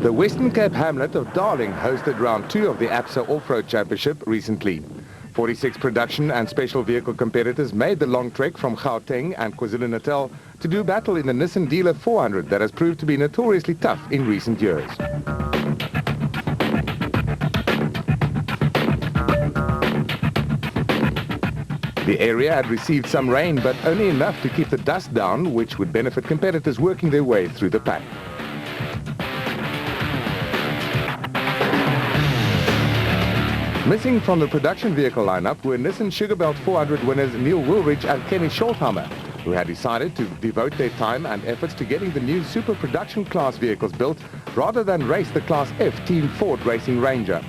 The Western Cape hamlet of Darling hosted round 2 of the ABSA Off-Road Championship recently. 46 production and special vehicle competitors made the long trek from Gauteng and KwaZulu-Natal to do battle in the Nissan Dealer 400 that has proved to be notoriously tough in recent years. The area had received some rain, but only enough to keep the dust down, which would benefit competitors working their way through the pack. Missing from the production vehicle lineup were Nissan Sugarbelt 400 winners Neil Woolridge and Kenny Scholthammer, who had decided to devote their time and efforts to getting the new super production class vehicles built rather than race the Class F Team Ford Racing Ranger.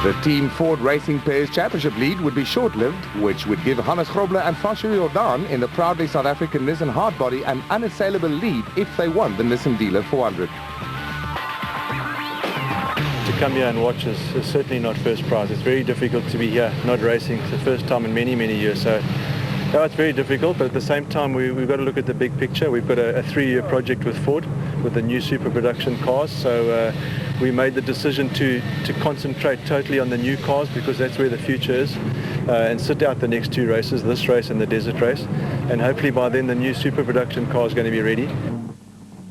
The Team Ford Racing Pairs Championship lead would be short-lived, which would give Hannes Grobler and Fashu Jordan in the proudly South African Nissan hardbody an unassailable lead if they won the Nissan Dealer 400. To come here and watch is certainly not first prize. It's very difficult to be here, not racing. It's the first time in many, many years. So yeah, it's very difficult, but at the same time we've got to look at the big picture. We've got a 3-year project with Ford with the new super production cars. So we made the decision to concentrate totally on the new cars because that's where the future is, and sit out the next 2 races, this race and the desert race, and hopefully by then the new super production car is going to be ready.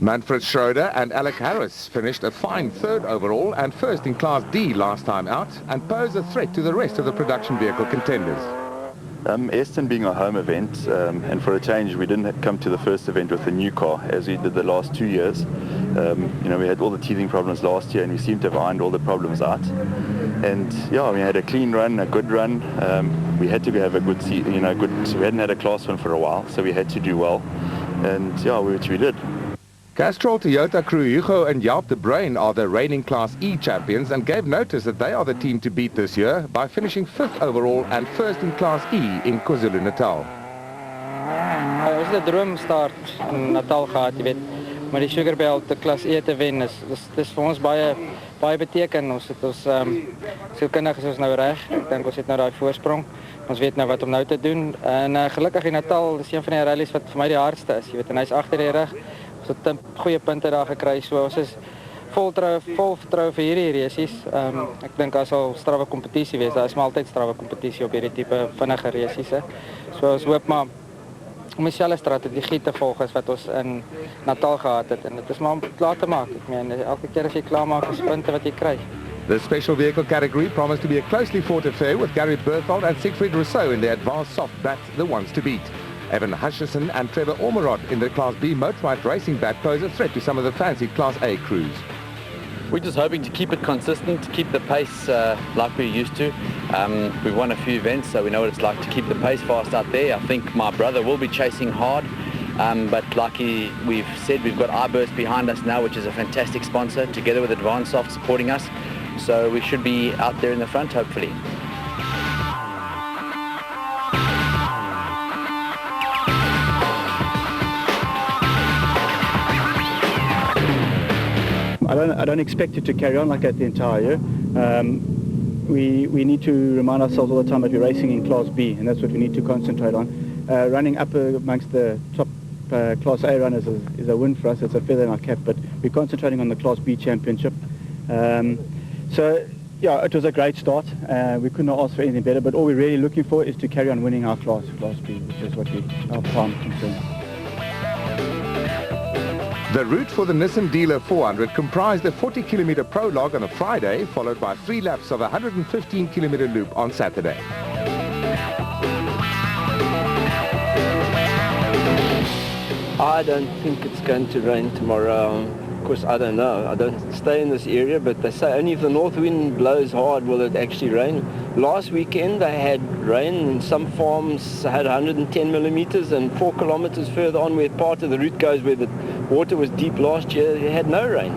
Manfred Schroeder and Alec Harris finished a fine 3rd overall and 1st in Class D last time out and pose a threat to the rest of the production vehicle contenders. Aston being our home event, and for a change we didn't come to the first event with a new car as we did the last 2 years. We had all the teething problems last year and we seemed to have ironed all the problems out. And yeah, we had a clean run, a good run. We had to have a good season, we hadn't had a Class 1 for a while, so we had to do well. And yeah, which we did. Castrol Toyota crew Hugo and Jaap de Bruin are the reigning Class E champions and gave notice that they are the team to beat this year by finishing 5th overall and 1st in Class E in KwaZulu-Natal. Ons het 'n droomstart in Natal gehad, jy weet, maar die Sugarbelt te Klas E te wen is vir ons baie beteken. Ons sielkundig is ons nou reg. Ek dink ons het nou daai voorsprong. Ons weet nou wat om nou te doen. En gelukkig in Natal is een van die rallies wat vir my die hardste is, jy weet, en hy's agter die rug. Ons het goeie punte daar gekry, so ons is vol vertroue vir hierdie resies. Ek dink daar sal strawwe kompetisie wees. Daar is maar altyd strawwe kompetisie op hierdie tipe vinnige resies. So ons hoop maar om dieselfde strategie te volg as wat ons in Natal gehad het. En dit is maar om klaar te maak. Ek meen, elke keer as jy klaar maak, is punte wat jy kry. The special vehicle category promised to be a closely fought affair with Gary Berthold and Siegfried Rousseau in the advanced soft bat, the ones to beat. Evan Hutchison and Trevor Ormerod in the Class B motorized racing bat pose a threat to some of the fancy Class A crews. We're just hoping to keep it consistent, to keep the pace like we're used to. We've won a few events, so we know what it's like to keep the pace fast out there. I think my brother will be chasing hard, but like we've said, we've got iBurst behind us now, which is a fantastic sponsor, together with Advanced Soft supporting us. So we should be out there in the front, hopefully. I don't expect it to carry on like that the entire year. We need to remind ourselves all the time that we're racing in Class B, and that's what we need to concentrate on. Running up amongst the top Class A runners is a win for us. It's a feather in our cap, but we're concentrating on the Class B championship. So yeah, it was a great start. We couldn't ask for anything better, but all we're really looking for is to carry on winning our Class B, which is what our prime concern. The route for the Nissan Dealer 400 comprised a 40-kilometer prologue on a Friday, followed by 3 laps of a 115-kilometer loop on Saturday. I don't think it's going to rain tomorrow. Of course, I don't know. I don't stay in this area, but they say only if the north wind blows hard will it actually rain. Last weekend they had rain. Some farms had 110 millimeters, and 4 kilometers further on where part of the route goes where the water was deep last year, they had no rain.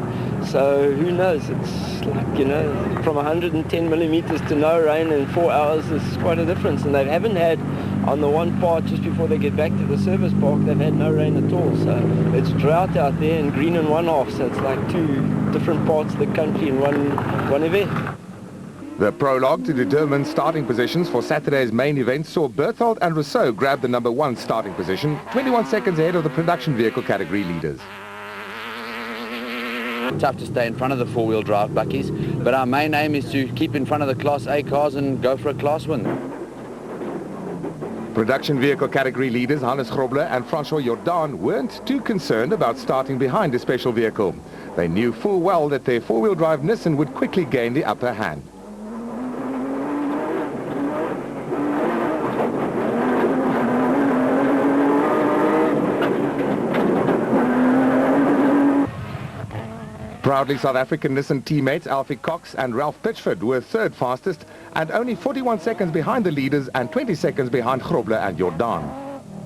So who knows? It's like, from 110 millimeters to no rain in 4 hours is quite a difference. And they haven't had, on the one part just before they get back to the service park, they've had no rain at all. So it's drought out there and green in one half. So it's like 2 different parts of the country in one event. The prologue to determine starting positions for Saturday's main event saw Berthold and Rousseau grab the number 1 starting position, 21 seconds ahead of the production vehicle category leaders. Tough to stay in front of the four-wheel drive buckies, but our main aim is to keep in front of the Class A cars and go for a Class win. Production vehicle category leaders Hannes Grobler and Francois Jordan weren't too concerned about starting behind the special vehicle. They knew full well that their four-wheel drive Nissan would quickly gain the upper hand. Proudly South African Nissan teammates Alfie Cox and Ralph Pitchford were third fastest and only 41 seconds behind the leaders and 20 seconds behind Grobler and Jordan.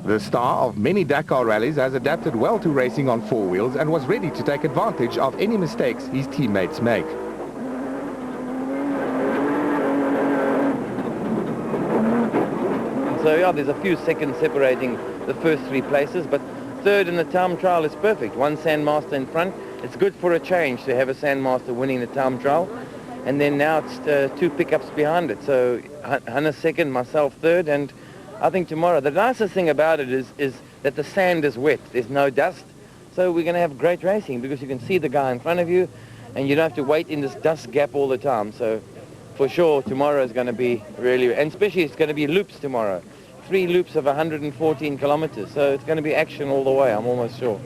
The star of many Dakar rallies has adapted well to racing on four wheels and was ready to take advantage of any mistakes his teammates make. So yeah, there's a few seconds separating the first 3 places, but third in the time trial is perfect. 1 Sandmaster in front. It's good for a change to have a Sandmaster winning the time trial. And then now it's 2 pickups behind it. So Hannes second, myself third, and I think tomorrow, the nicest thing about it is that the sand is wet. There's no dust. So we're going to have great racing because you can see the guy in front of you and you don't have to wait in this dust gap all the time. So for sure, tomorrow is going to be really, and especially it's going to be loops tomorrow. 3 loops of 114 kilometers. So it's going to be action all the way, I'm almost sure.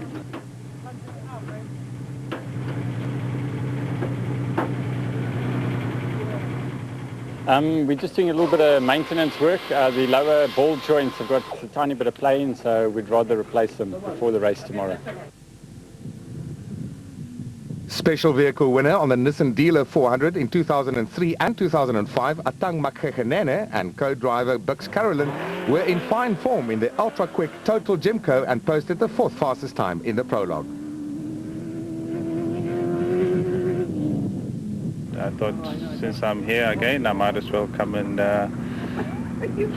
We're just doing a little bit of maintenance work. The lower ball joints have got a tiny bit of play in, so we'd rather replace them before the race tomorrow. Special vehicle winner on the Nissan Dealer 400 in 2003 and 2005, Atang Makgegenene and co-driver Bux Carolyn were in fine form in the ultra-quick Total Gymco and posted the 4th fastest time in the prologue. I thought since I'm here again, I might as well come and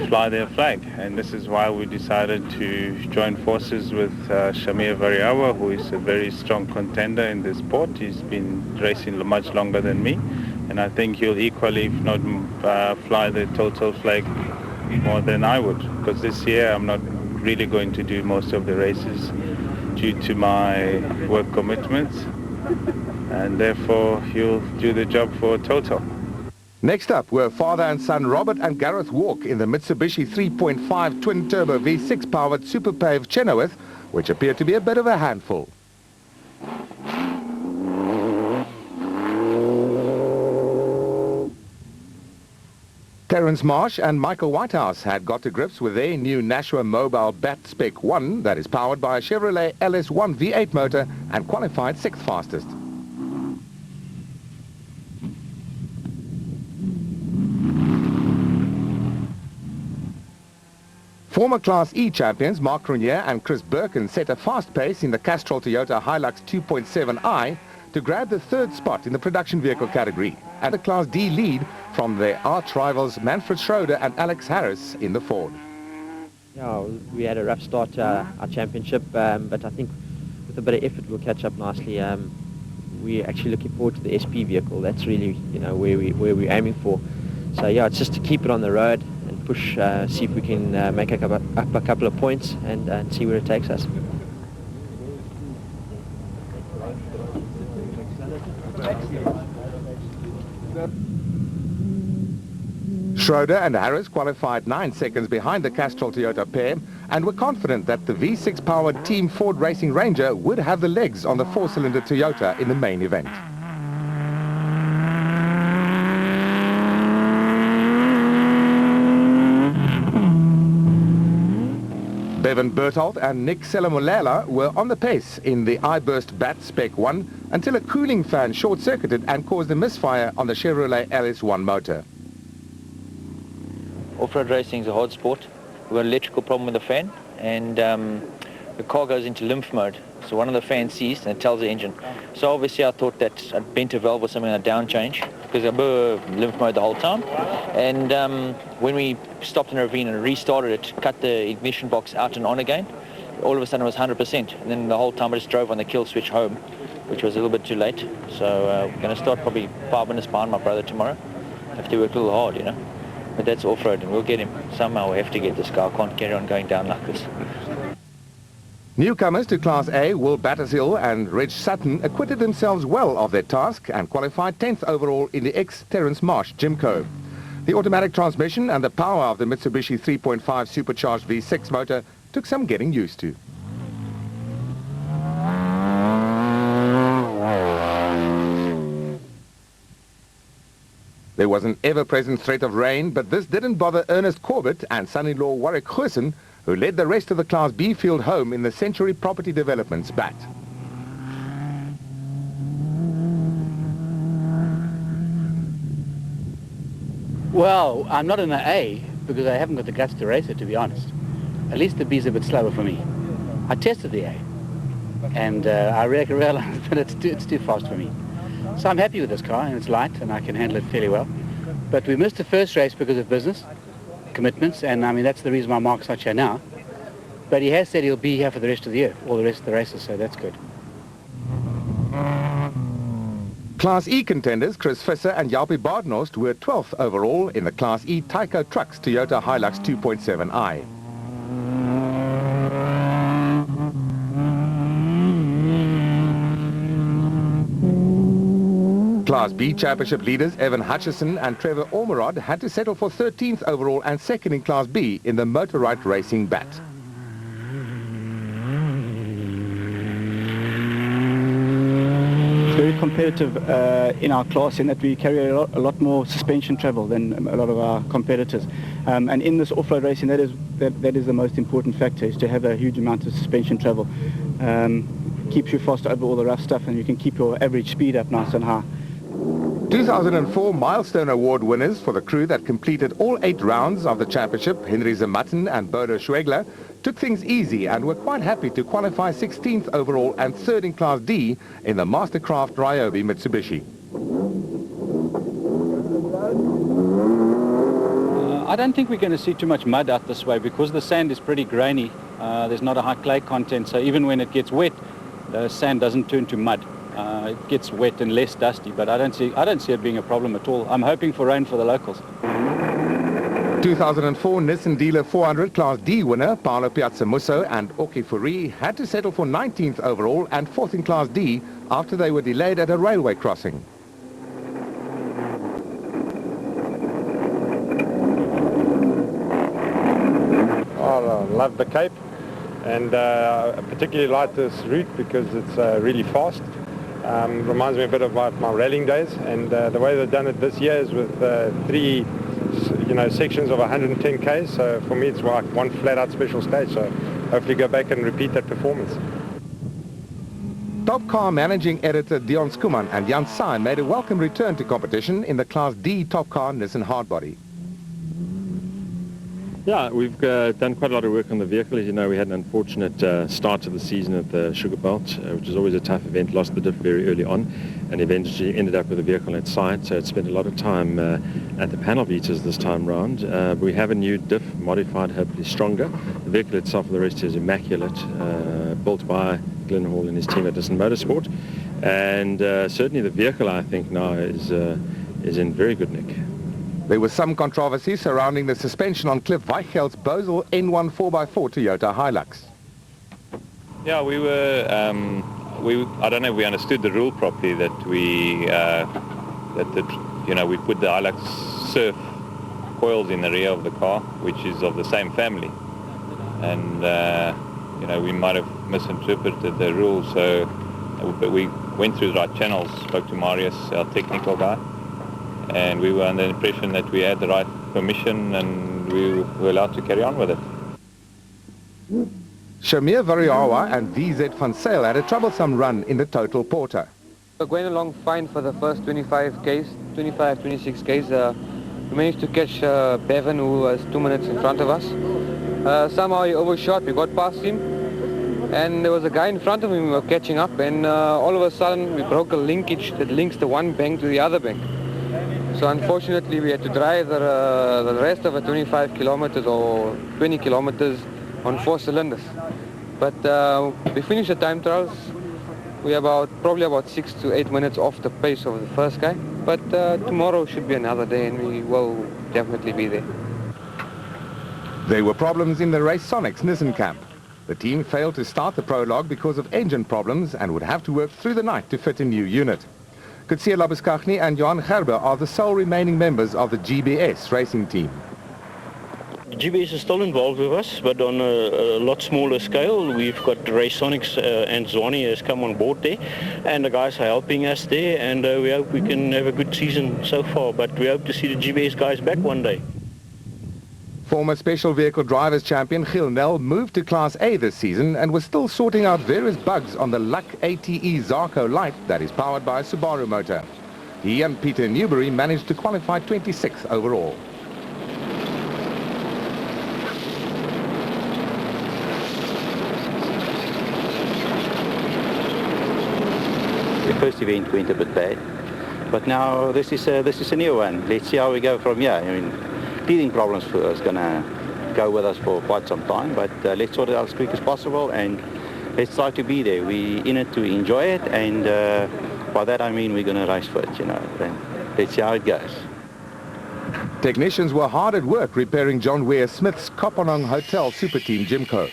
fly their flag. And this is why we decided to join forces with Shamir Variawa, who is a very strong contender in this sport. He's been racing much longer than me. And I think he'll equally, if not fly the total flag more than I would. Because this year I'm not really going to do most of the races due to my work commitments. And therefore he'll do the job for Total. Next up were father and son Robert and Gareth Walk in the Mitsubishi 3.5 twin-turbo V6-powered Super Pave Chenoweth, which appeared to be a bit of a handful. Terence Marsh and Michael Whitehouse had got to grips with their new Nashua Mobile Bat Spec 1 that is powered by a Chevrolet LS1 V8 motor and qualified 6th fastest. Former Class E champions Mark Cronje and Chris Birkin set a fast pace in the Castrol Toyota Hilux 2.7i to grab the 3rd spot in the production vehicle category and a Class D lead from their arch rivals Manfred Schroeder and Alex Harris in the Ford. Yeah, we had a rough start to our championship, but I think with a bit of effort we'll catch up nicely. We're actually looking forward to the SP vehicle. That's really, where we're aiming for. So yeah, it's just to keep it on the road and push, see if we can make up a couple of points and see where it takes us. Schroeder and Harris qualified 9 seconds behind the Castrol Toyota pair and were confident that the V6-powered Team Ford Racing Ranger would have the legs on the 4-cylinder Toyota in the main event. Bevan Berthold and Nick Selamolela were on the pace in the iBurst Bat Spec 1 until a cooling fan short-circuited and caused a misfire on the Chevrolet LS1 motor. Off-road racing is a hard sport. We've got an electrical problem with the fan, and the car goes into lymph mode. So one of the fans seized and it tells the engine. So obviously I thought that I'd bent a valve or something on a down change because I lymph mode the whole time. And when we stopped in a ravine and restarted it, cut the ignition box out and on again, all of a sudden it was 100%. And then the whole time I just drove on the kill switch home, which was a little bit too late. So we're going to start probably 5 minutes behind my brother tomorrow. Have to work a little hard, you know. But that's off-road, and we'll get him. Somehow we have to get this guy. I can't carry on going down like this. Newcomers to Class A, Will Battershill and Reg Sutton, acquitted themselves well of their task and qualified 10th overall in the ex-Terence Marsh Jimco. The automatic transmission and the power of the Mitsubishi 3.5 supercharged V6 motor took some getting used to. There was an ever-present threat of rain, but this didn't bother Ernest Corbett and son-in-law Warwick Goosen, who led the rest of the Class B field home in the Century Property Development's bat. Well, I'm not in the A because I haven't got the guts to race it, to be honest. At least the B's a bit slower for me. I tested the A, and I realized that it's too fast for me. So I'm happy with this car, and it's light, and I can handle it fairly well. But we missed the first race because of business commitments, and I mean that's the reason why Mark's not here now. But he has said he'll be here for the rest of the year, all the rest of the races, so that's good. Class E contenders Chris Visser and Jalpi Badenhorst were 12th overall in the Class E Tyco Trucks Toyota Hilux 2.7i. Class B Championship leaders Evan Hutchison and Trevor Ormerod had to settle for 13th overall and second in Class B in the Motorite Racing bat. It's very competitive in our class in that we carry a lot more suspension travel than a lot of our competitors. And in this off-road racing, that is the most important factor, is to have a huge amount of suspension travel. Keeps you fast over all the rough stuff, and you can keep your average speed up nice and high. 2004 Milestone Award winners for the crew that completed all 8 rounds of the championship, Henry Zematten and Bodo Schwegler, took things easy and were quite happy to qualify 16th overall and 3rd in Class D in the Mastercraft Ryobi Mitsubishi. I don't think we're going to see too much mud out this way because the sand is pretty grainy. There's not a high clay content, so even when it gets wet, the sand doesn't turn to mud. It gets wet and less dusty, but I don't see it being a problem at all. I'm hoping for rain for the locals. 2004 Nissan Dealer 400 Class D winner Paolo Piazzamusso and Oki Furi had to settle for 19th overall and 4th in Class D after they were delayed at a railway crossing. Oh, I love the Cape, and I particularly like this route because it's really fast. Reminds me a bit about my rallying days, and the way they've done it this year is with 3 sections of 110 k's, so for me it's like one flat-out special stage, so hopefully go back and repeat that performance. Top Car managing editor Dion Skuman and Jan Sain made a welcome return to competition in the Class D Top Car Nissan Hardbody. Yeah, we've done quite a lot of work on the vehicle. As you know, we had an unfortunate start to the season at the Sugar Belt, which is always a tough event. Lost the diff very early on and eventually ended up with the vehicle at site. So it spent a lot of time at the panel beaters this time round. We have a new diff, modified, hopefully stronger. The vehicle itself, for the rest, is immaculate, built by Glenn Hall and his team at Nissan Motorsport. And certainly the vehicle, I think, now is in very good nick. There was some controversy surrounding the suspension on Cliff Weicheld's Bosel N1 4x4 Toyota Hilux. Yeah, we were, I don't know if we understood the rule properly that we put the Hilux Surf coils in the rear of the car, which is of the same family. And, we might have misinterpreted the rules, but we went through the right channels, spoke to Marius, our technical guy, and we were under the impression that we had the right permission and we were allowed to carry on with it. Shamir Variawa and VZ Van Sale had a troublesome run in the Total Porter. We're going along fine for the first 26 Ks. We managed to catch Bevan, who was 2 minutes in front of us. Somehow he overshot, we got past him, and there was a guy in front of him we were catching up, and all of a sudden we broke a linkage that links the one bank to the other bank. So unfortunately we had to drive the rest of the 25 kilometers or 20 kilometers on 4 cylinders. But we finished the time trials We're probably about 6 to 8 minutes off the pace of the first guy. But tomorrow should be another day and we will definitely be there. There were problems in the Race Sonics Nissan camp. The team failed to start the prologue because of engine problems and would have to work through the night to fit a new unit. Kutsia Labuskachny and Johan Gerber are the sole remaining members of the GBS racing team. GBS is still involved with us, but on a lot smaller scale. We've got Race Sonics and Zwani has come on board there, and the guys are helping us there, and we hope we can have a good season so far, but we hope to see the GBS guys back one day. Former Special Vehicle Drivers Champion Gil Nel moved to Class A this season and was still sorting out various bugs on the Luck ATE Zarco Light that is powered by a Subaru motor. He and Peter Newbury managed to qualify 26th overall. The first event went a bit bad, but now this is a new one. Let's see how we go from here. I mean, teething problems is going to go with us for quite some time, but let's sort it out as quick as possible and let's try to be there. We're in it to enjoy it, and by that I mean we're going to race for it, you know, and let's see how it goes. Technicians were hard at work repairing John Weir Smith's Kopanong Hotel Super Team Jimco.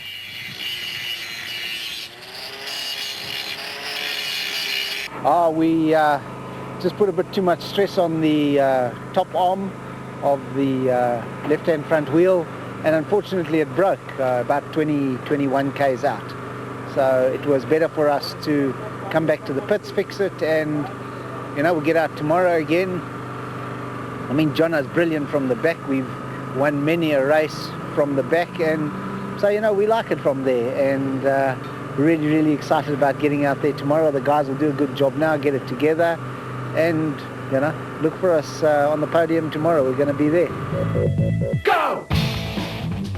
We just put a bit too much stress on the top arm of the left-hand front wheel, and unfortunately it broke about 21 k's out. So it was better for us to come back to the pits, fix it, and you know, we'll get out tomorrow again. I mean, Jono's brilliant from the back. We've won many a race from the back, and so you know, we like it from there, and really excited about getting out there tomorrow. The guys will do a good job now, get it together, and you know, look for us on the podium tomorrow. We're going to be there. Go!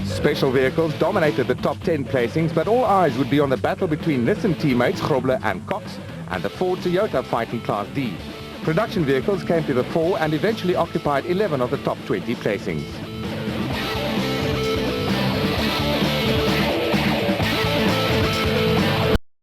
Special vehicles dominated the top 10 placings, but all eyes would be on the battle between Nissan teammates Grobler and Cox and the Ford Toyota fighting Class D. Production vehicles came to the fore and eventually occupied 11 of the top 20 placings.